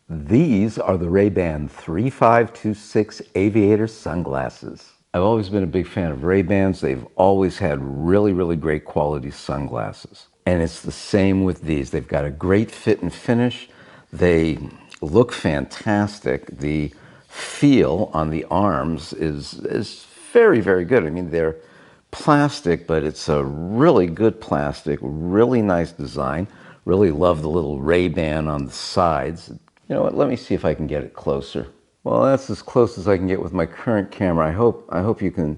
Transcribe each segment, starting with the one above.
These are the Ray-Ban 3526 Aviator sunglasses. I've always been a big fan of Ray-Bans. They've always had really, really great quality sunglasses. And it's the same with these. They've got a great fit and finish. They look fantastic. The feel on the arms is very, very good. I mean, they're plastic, but it's a really good plastic, really nice design. Really love the little Ray-Ban on the sides. You know what, let me see if I can get it closer. Well, that's as close as I can get with my current camera. I hope you can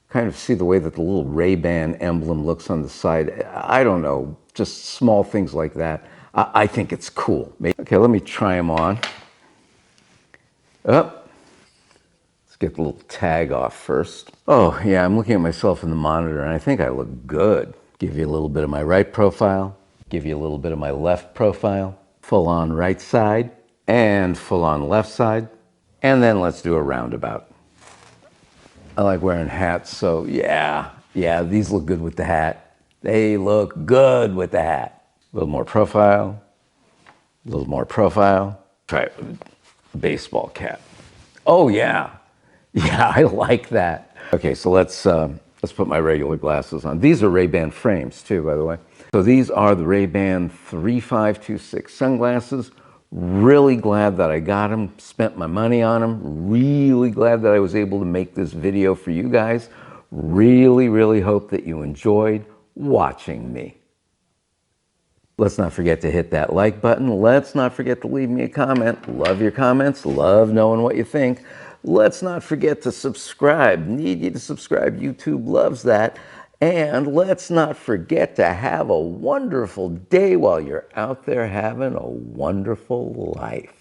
kind of see the way that the little Ray-Ban emblem looks on the side. I don't know, just small things like that. I think it's cool. Okay, let me try them on. Oh, let's get the little tag off first. Oh, yeah, I'm looking at myself in the monitor, and I think I look good. Give you a little bit of my right profile, give you a little bit of my left profile, full on right side, and full on left side. And then let's do a roundabout. I like wearing hats, so yeah, these look good with the hat. They look good with the hat. A little more profile, a little more profile. Try a baseball cap. Oh yeah, I like that. Okay, so let's put my regular glasses on. These are Ray-Ban frames too, by the way. So these are the Ray-Ban 3526 sunglasses. Really glad that I got them, spent my money on them. Really glad that I was able to make this video for you guys. Really, really hope that you enjoyed watching me. Let's not forget to hit that like button. Let's not forget to leave me a comment. Love your comments. Love knowing what you think. Let's not forget to subscribe. Need you to subscribe. YouTube loves that. And let's not forget to have a wonderful day while you're out there having a wonderful life.